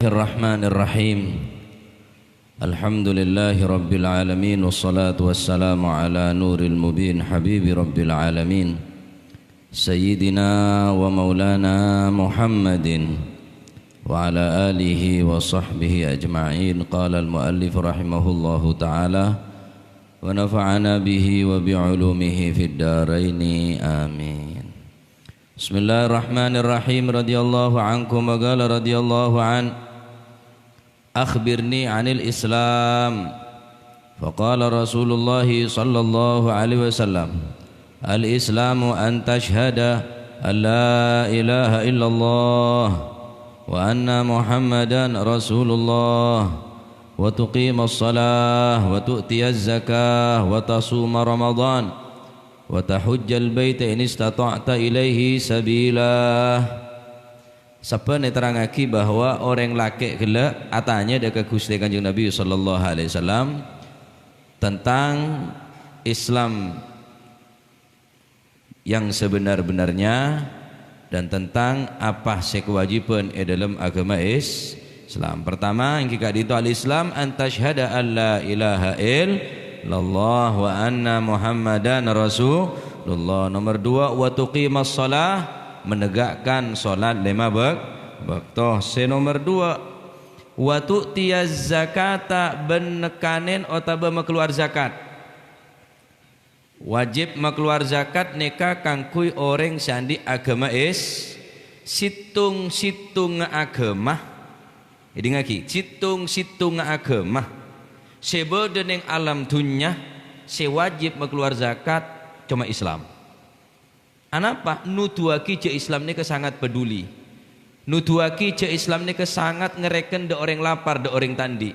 Bismillahirrahmanirrahim. Alhamdulillahi rabbil alamin, wassalatu wassalamu ala nuril mubin habibi rabbil alamin sayyidina wa maulana Muhammadin wa ala alihi wa sahbihi ajma'in. Qala al-muallif rahimahullahu ta'ala wa nafa'ana bihi wa bi'ulumihi fid daraini amin. Bismillahirrahmanirrahim. Radiyallahu ankum wa qala radiyallahu an akhbirni 'anil Islam. Faqala Rasulullah sallallahu alaihi wasallam, al-Islamu an tashhada an la ilaha illallah wa anna Muhammadan Rasulullah wa tuqimas shalah wa tu'tiyaz zakah wa tasuma Ramadan wa tahujjal baita in istata'ta ilaihi sabila. Siapa yang terangaki bahwa orang laki gelak atanya dekat Gusti Kanjeng Nabi sallallahu alaihi wasallam tentang Islam yang sebenar-benarnya dan tentang apa kewajiban dalam agama Islam. Pertama yang kita itu al-Islam an tashhada an la ilaha illallah wa anna Muhammadan Rasulullah. Nomor dua wa tuqimas shalah, menegakkan solat 5 waktu. Nomor 2 wa tu'tiyaz zakata, benekanen otaba keluar zakat. Wajib keluar zakat neka kangkui orang sandi agama situng agama. Jadi ngaki situng agama sebeda ning alam dunya sewajib keluar zakat cuma Islam. Anapa? Nuduaki je Islam ni ke sangat peduli. Nuduaki je Islam ni ke sangat ngereken de orang lapar, de orang tandi.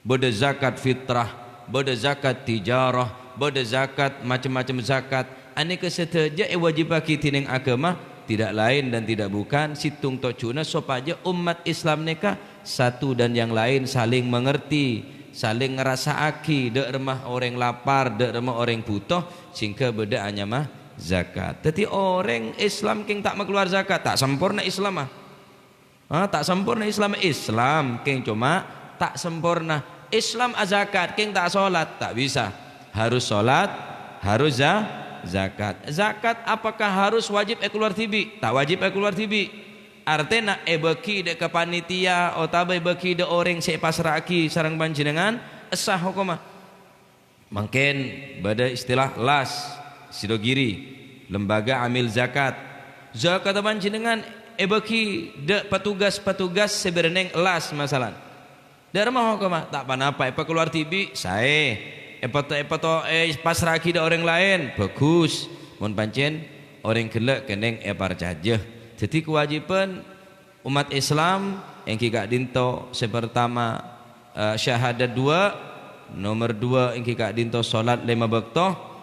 Bode zakat fitrah, bode zakat tijarah, bode zakat macam-macam zakat. Ane ke seteja wajibaki tineng agama tidak lain dan tidak bukan situng tocuna supaya umat Islam ni ke satu dan yang lain saling mengerti, saling ngerasaaki de remah orang lapar, de remah orang butuh sehingga beda anyamah zakat. Jadi orang Islam king tak keluar zakat tak sempurna Islam tak sempurna Islam king cuma tak sempurna Islam zakat king tak solat tak bisa, harus solat, harus zakat. Apakah harus wajib keluar tibi? Tak wajib keluar tibi. Artinya beki de ke panitia atau beki de orang sepasraki sarang panjenengan sah hukumah. Mungkin pada istilah las Sidogiri, lembaga amil zakat. Zakat panjenengan bagi de petugas sebenarnya las masalah. Dari mah hukumah tak panapa keluar tibi saya pasraki de orang lain bagus. Mun pancen orang gelek keneng parjajah. Jadi kewajiban umat Islam yang kita dinto sepertama syahadat 2, nomor 2 yang kita dinto salat 5 waktu.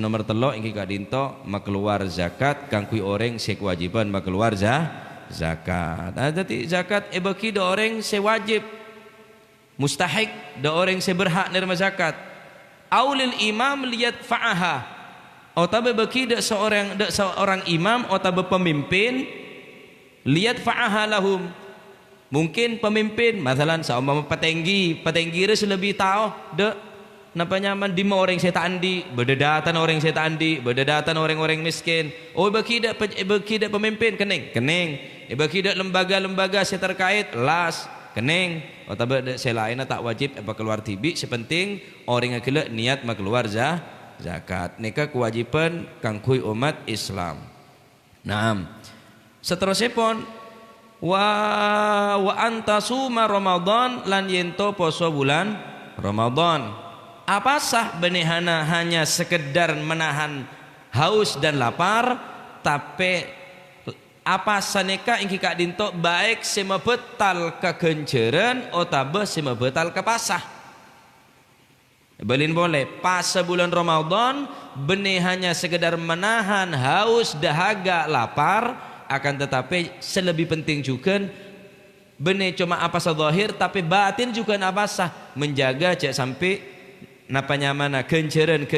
Nomor 3 yang kita dinto keluar zakat kangkui orang kewajiban keluar zakat. Jadi zakat bagi de orang sewajib mustahik, de orang seberhak nerima zakat. Aulil imam liyadfa'aha, atau bagi de seorang imam atau pemimpin liyadfa'aha lahum. Mungkin pemimpin masalan seumpama petenggi lebih tahu de napa nyaman di orang setan di berdedatan orang setan di berdedatan orang-orang miskin. Oh bagi dak pemimpin kening bagi dak lembaga-lembaga terkait las kening atau selain tak wajib keluar tibi sepenting orang yang gelak niat keluar zakat. Nika kewajiban kangkui umat Islam. Naam. Seterusnya pun wa antasuma Ramadan lan yento poso bulan Ramadan. Apa sah benihana hanya sekedar menahan haus dan lapar, tapi apa saneka ingki kak dinto baik semebetal kegenceran atau semebetal kepasah. Belin boleh pas bulan Ramadan benih hanya sekedar menahan haus, dahaga, lapar, akan tetapi selebih penting juga benih cuma apa zahir tapi batin juga apa sah menjaga cek sampai napa nyamana kenceran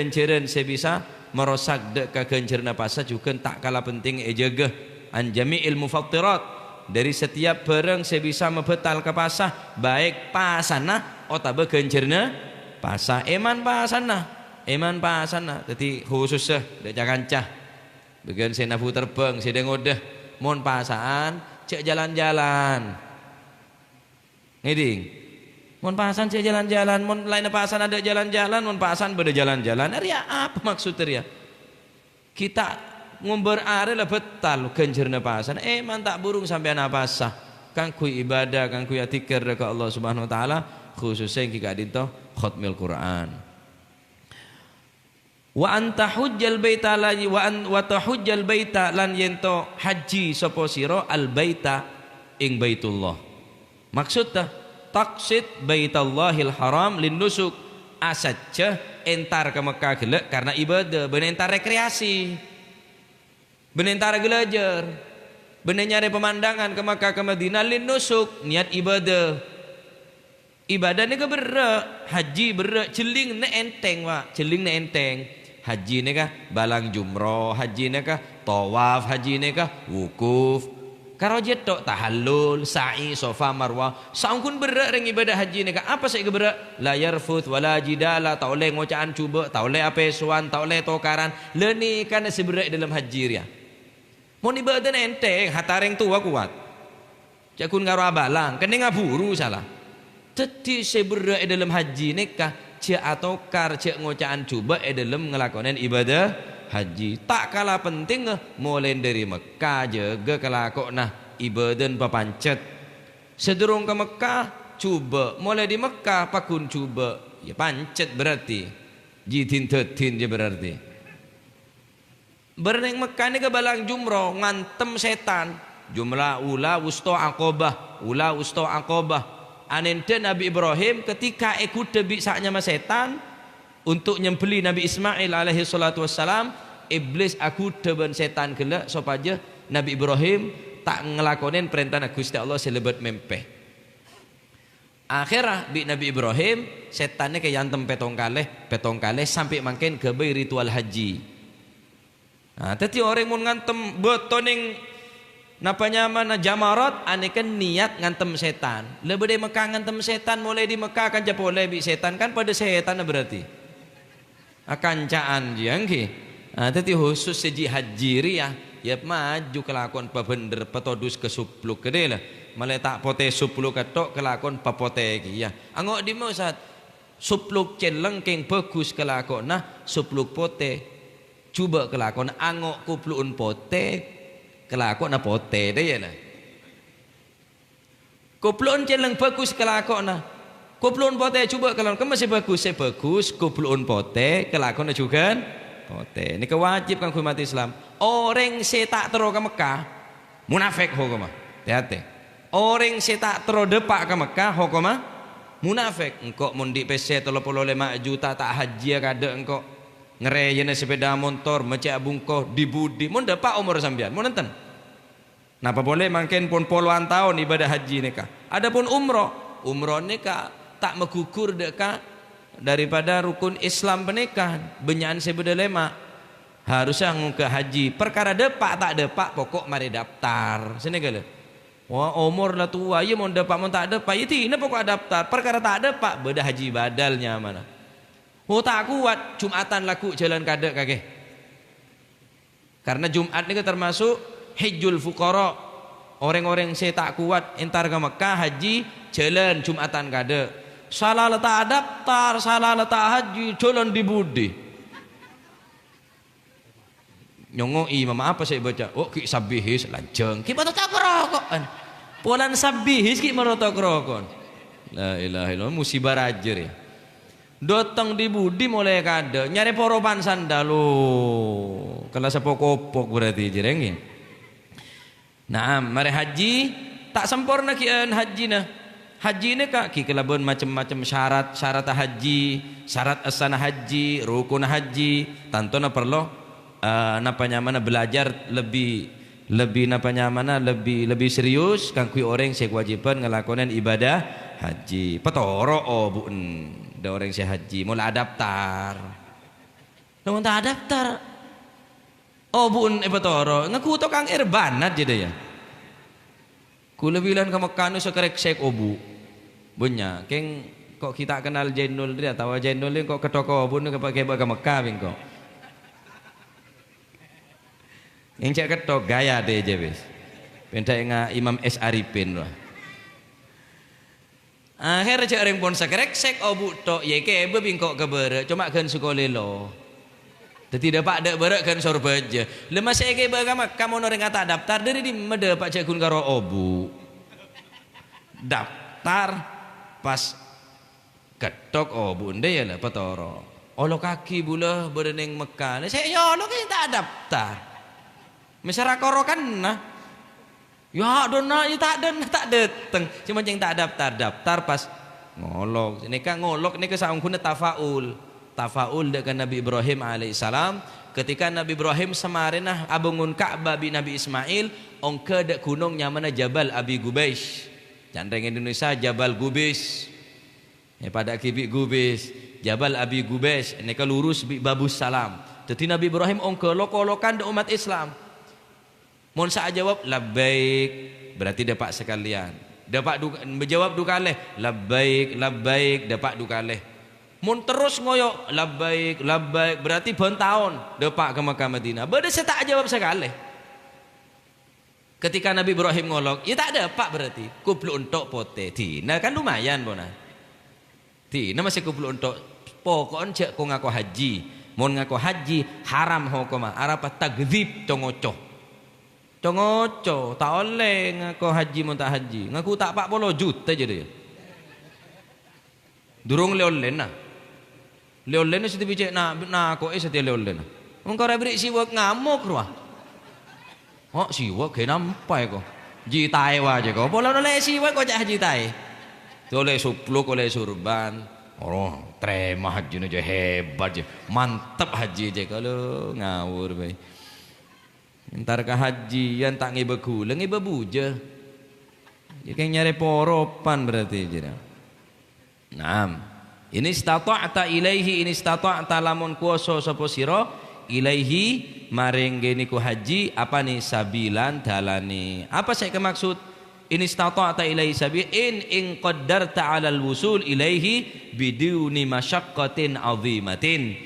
saya bisa merosak dek kegenceran apa sah juga tak kalah penting jaga an jami'il mufattirat dari setiap barang saya bisa membetal ke pasah baik pasana otabe genjerna pasah eman pasana jadi khusus dek cah bagian saya nafu terbang saya ngodah mon pasaan cek jalan-jalan ngiding mon pasan cek jalan-jalan mon lain pasan ada jalan-jalan mon pasan beda jalan-jalan ria apa maksud ria kita ngumber are lah betal genjerna pasan eman tak burung sampai anak pasah kang kui ibadah kang kui atikir ke Allah Subhanahu wa taala khususnya kita dinto khatmil Quran wa anta hujjal baita lan wa tahujjal baita lan yento haji sapa sira al baita ing baitullah maksudnya taqsid baitallahil haram lin nusuk asajja entar ke Mekah gelek karena ibadah ben entar rekreasi ben entar gelajar ben nyari pemandangan ke Mekah ke Madinah lin nusuk niat ibadah ibadahnya ke berak haji berak jeling ne enteng Pak jeling ne enteng haji ne kah balang jumroh haji ne kah tawaf haji ne kah wukuf karo jetok tahallul sa'i sofa marwah saungkun berak ring ibadah haji ne kah apa sik berak la yarfuth wala jidala tak oleh ngocaan cuba tak oleh apesuan tak oleh tokaran leni kan seberak dalam haji ria mun ibadah ne enteng hatareng tua kuat cakun karo abalang kene ngaburu salah jadi seberak dalam haji ne kah cek atau kar cek ngocaan coba dalam ngelakonin ibadah haji tak kalah penting mulai dari Mekah jaga kelakon nah ibadah papancet sedurung ke Mekah coba mulai di Mekah pakun coba ya pancet berarti jitin tetin je berarti bereneng Mekah ini ke balang jumroh ngantem setan jumlah ula wusto akobah anente Nabi Ibrahim ketika ikut debi saknya sama setan untuk nyembeli Nabi Ismail alaihi salatu wassalam iblis aku deban setan gelak sopaja Nabi Ibrahim tak ngelakonin perintah Gusti Allah selebat mempeh akhirnya bi Nabi Ibrahim setannya kayak yantem petong kaleh sampai makin ke ritual haji nah tadi orang mau ngantem botoning napanya mana jamarat anekan niat ngantem setan lebih dari Mekah ngantem setan mulai di Mekah kan boleh bi setan kan pada setan berarti akan caan jangki tadi khusus seji haji ya maju kelakon pabender petodus ke supluk gede lah malah tak pote supluk ketok kelakon papote ya angok di mau saat supluk celeng keng bagus kelakon nah supluk pote coba kelakon angok kupluun pote kelakon na pote deh ya nah kupluun celeng bagus kelakon na kupluun pote coba kelakon kan masih bagus kupluun pote kelakon na juga pote ini kewajib kan umat Islam orang setak tero ke Mekah munafik hokoma hati orang setak tero depak ke Mekah hokoma munafik engkau mundi PC 35 juta tak haji kada engkau ngereyene sepeda motor macam bungkoh di budi mun depak umur sampean mun nenten napa boleh makin pun puluhan tahun ibadah haji nikah adapun umroh nikah tak megugur deka daripada rukun Islam penikah benyan sebeda lema harusnya ngke haji perkara depak tak depak pokok mari daftar sini gale wah umur lah tua ya mau depak mau tak depak itu ini pokok daftar perkara tak depak beda haji badalnya mana oh tak kuat Jumatan laku jalan kadek kakek karena Jumat ini termasuk hijjul fuqara orang-orang saya tak kuat entar ke Mekah haji jalan Jumatan kadek salah letak daftar salah letak haji jalan di budi nyongoi mama apa saya baca oh ki sabihis lanceng ki batok tak kerokokan polan sabihis ki marotok kerokon la ilaha illallah musibah rajer ya datang di budi mulai kada nyari poropan sandalo kalau sepokopok berarti jerengin nah mari haji tak sempurna kian haji nah haji ini kak ki kelabon macam-macam syarat haji syarat asana haji rukun haji tantona perlu napanya mana belajar lebih napanya mana lebih serius kan kui orang saya kewajiban ngelakonin ibadah haji petoro oh bun ada orang saya haji mulai daftar namun tak daftar oh bun petoro ngaku to kang erbanat jadi ya Kula bilang ke Mekah nu sekerek sek obu. Bunya, keng kok kita kenal Jenul dia tahu Jenul ni kok ketoko obu nu pakai ke Mekah bing kok. Yang cek ketok gaya deh je wis. Pentai nga Imam S Arifin lah. Akhir cek orang pun sekerek sek obu tok ye ke bing kok kebere cuma kan sukolelo. Tadi dapat dak berak kan sorbaja. Lemas saya ke bagama kamu orang kata daftar dari di mede Pak Cekun karo obu. Daftar pas ketok obu nde ya lah petoro. Olo kaki bula bereneng Mekah. Saya ya lo kan tak daftar. Masyarakat korokan nah. Ya dona ya tak dateng. Cuma yang tak daftar pas ngolok. Nika ngolok nika saung kuna tafaul. Tafaul dengan Nabi Ibrahim alaihissalam ketika Nabi Ibrahim semarinah abungun Ka'bah bi Nabi Ismail ongke dek gunungnya mana Jabal Abi Gubais candeng Indonesia Jabal Gubis ya pada kibik Gubis Jabal Abi Gubais ini lurus bi Babus Salam jadi Nabi Ibrahim ongke lokolokan de umat Islam mun sa jawab labbaik berarti dapat sekalian dapat menjawab dukaleh labbaik dapat dukaleh mun terus ngoyok labbaik berarti bon tahun depak ke Mekah Madinah beda saya tak jawab sekali ketika Nabi Ibrahim ngolok ya tak ada pak berarti kuplu untuk pote tina kan lumayan bona tina masih kuplu untuk pokoknya cek ko ngaku haji mun ngaku haji haram hukuma arapa tagdzib congoco tak oleh ngaku haji mun tak haji ngaku tak 40 juta je dia durung leolen nah leolen itu bicara kok setia leolen. Engkau beri siwak ngamuk ruah. Oh siwak ke nampai kok. Jitai waje kok. Pola oleh siwak kok cah jitai. Oleh supluk oleh surban. Oh tremah haji aja hebat je. Mantap haji je kalau ngawur bay. Entar ke haji yang tak ngibe gula ngibe buja. Ya kayak nyari poropan berarti je. Naam. Ini istata'ta ilaihi ini istata'ta lamun kuasa sapa sira ilaihi maring geni ku haji apa nih sabilan dalane apa saya kemaksud ini istata'ta ilaihi sabil in qaddarta 'alal wusul ilaihi biduni masyaqqatin 'azimatin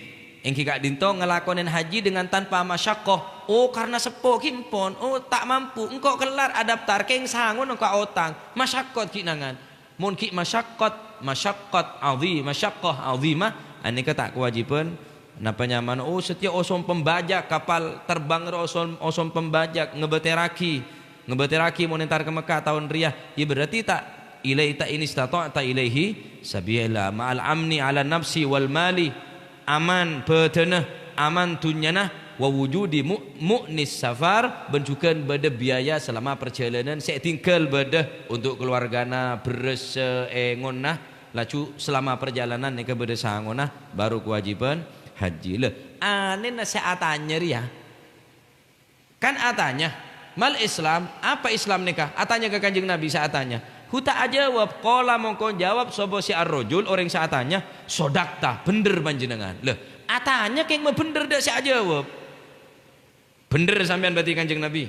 ing kak dinto ngelakonin haji dengan tanpa masyaqqah oh karena sepo kimpon oh tak mampu engkau kelar adaptar keng sangun engkau otang masyaqqat kinangan mun ki masyaqqat azim masyaqqah azimah aneka tak kewajiban napa nyaman oh setiap osom pembajak kapal terbang osom pembajak ngebeteraki monetar ke Mekah tahun riyah ya berarti tak ilai tak ini istata'ta ilaihi sabila ma'al amni ala nafsi wal mali aman petenah aman dunyana wa wujudi mu'nis safar bencukan beda biaya selama perjalanan saya tinggal beda untuk keluargana beres engonah lacu selama perjalanan nika beda sangonah baru kewajiban haji le aneh nasihatannya ya kan atanya mal Islam apa Islam nikah atanya ke kanjeng Nabi saatanya huta jawab qala mongko jawab sobo si ar-rajul orang saatanya sodakta bener panjenengan le atanya keng bener dak si jawab bener sampean berarti kanjeng Nabi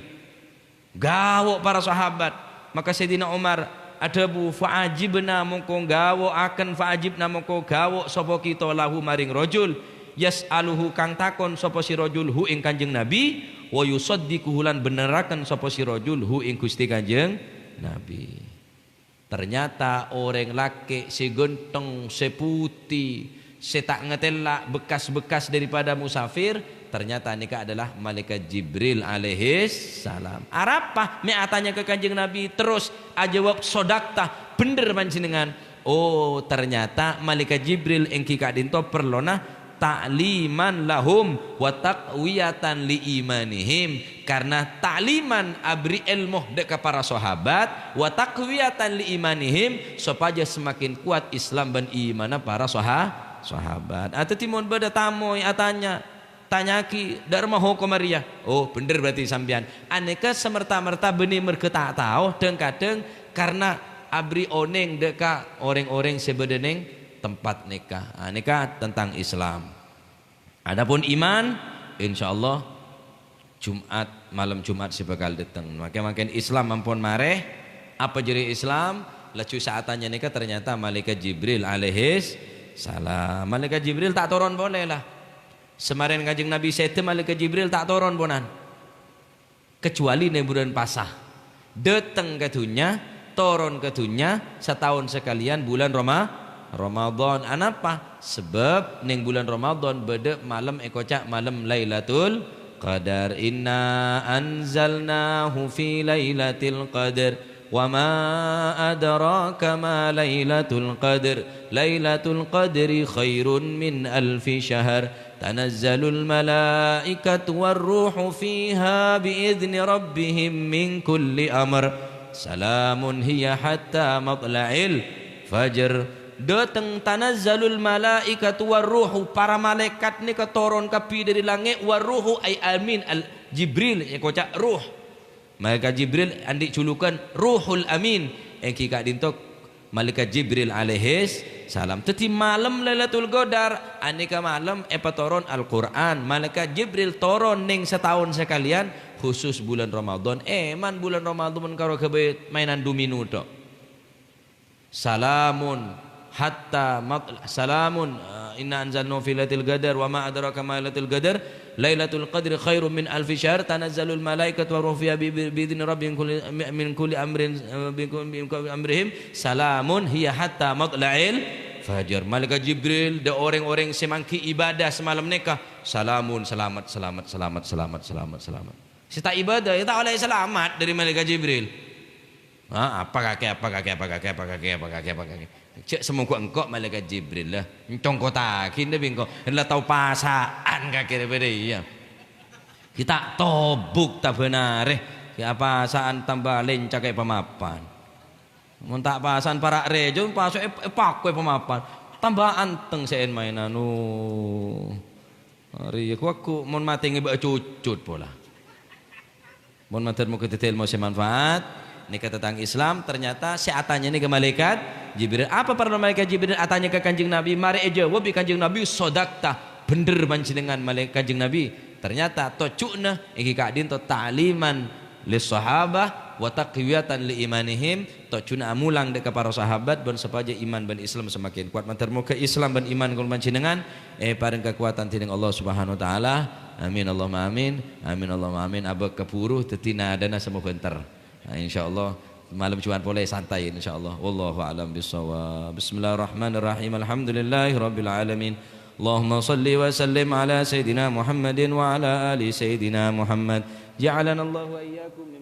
gawok para sahabat maka Sayyidina Umar ada bu fa'ajibna mongko gawok akan fa'ajibna mongko gawok sapa kita lahu maring rajul yas'aluhu kang takon sapa si rajul hu ing kanjeng Nabi wa yusaddiquhu lan beneraken sapa si rajul hu ing Gusti kanjeng Nabi ternyata orang laki segontong seputih setak ngetelak bekas-bekas daripada musafir ternyata nikah adalah malaikat Jibril alaihis salam. Arapah tanya ke kanjeng Nabi terus ajawab sodakta bener panjenengan. Oh ternyata malaikat Jibril engki kadinto perlona ta'liman lahum wa taqwiyatan li imanihim karena ta'liman abri ilmu dek para sahabat wa taqwiyatan li imanihim supaya semakin kuat Islam dan iman para sahabat. Atau timon beda tamoy atanya tanyaki dharma hukumaria oh bener berarti sampean aneka semerta-merta benih merketa tahu dan kadang karena abri oneng deka orang-orang sebedeneng tempat nikah nikah tentang Islam adapun iman insyaallah Jumat malam Jumat si bakal datang makin Islam ampun mareh Apa jadi Islam? Lacu saatannya nikah ternyata malaikat Jibril alaihis salam. Malaikat Jibril tak turun boleh lah. Semarin Kanjeng Nabi sete malaikat Jibril tak turun bonan. Kecuali di bulan pasah. Datang ke dunia, turun ke dunia setahun sekalian bulan Ramadan. Anapa? Sebab ning bulan Ramadan beda malam ekocak malam Lailatul Qadar. Inna anzalnahu fi Lailatul Qadar. Wa ma adraka ma Lailatul Qadar. Lailatul Qadri khairun min alfi syahr. Tanazzalul malaikatu warruhu fiha biizni rabbihim min kulli amr. Salamun hiya hatta matla'il fajr. Datang tanazzalul malaikatu warruhu, para malaikat ni keturun kapi dari langit, warruhu ay amin al Jibril kocak ruh. Malaikat Jibril andik julukan Ruhul Amin. Kika dintok malaikat Jibril alaihis salam. Teti malam Lailatul Qadar aneka malam turun Al-Qur'an. Malaikat Jibril turun ning setahun sekalian khusus bulan Ramadan. Man bulan Ramadan karo kebet mainan domino tok. Salamun hatta salamun inna anzalnahu fi lailatul qadar wa ma adraka ma lailatul qadar lailatul qadri khairum min alfi syahr tanazzalul malaikatu wa ruhu fiha bi idzni rabbihim min kulli amrin amrihim salamun hiya hatta matla'il fajr. Malaikat Jibril da orang-orang semangki ibadah semalam nikah salamun selamat. Sita ibadah ya tak oleh selamat dari malaikat Jibril. Apa kakek cek semoga engkau malaikat Jibril lah entong kota kini bingko lah tahu pasaan kakek daripada iya kita tobuk tak benar ya pasaan tambah lencak kayak pemapan mun tak pasaan para rejo pasok pakwe pemapan tambah anteng sen mainan hari aku mun mati ngebe cucut pola mun mater mau ketetel mau semanfaat nikah tentang Islam. Ternyata seatanya ini ke malaikat Jibril. Apa para malaikat Jibril atanya ke Kanjeng Nabi? Mari jawab Kanjeng Nabi sodakta bener dengan malaikat Kanjeng Nabi. Ternyata tocukna iki kadin to ta'liman lis sahabah wa taqwiyatan li imanihim. Tocuna amulang dek para sahabat ben supaya iman ben Islam semakin kuat. Mantar muka Islam ben iman kul panjenengan paring kekuatan tining Allah Subhanahu wa taala. Amin Allahumma amin. Amin Allahumma amin. Abak kepuruh tetina dana semua bentar. Insyaallah malam Jumat boleh santai insyaallah. Wallahu a'lam bissawab. Bismillahirrahmanirrahim. Alhamdulillahirabbil alamin. Allahumma shalli wa sallim ala sayidina Muhammadin wa ala ali sayidina Muhammad. Ja'alana Allah wa iyyakum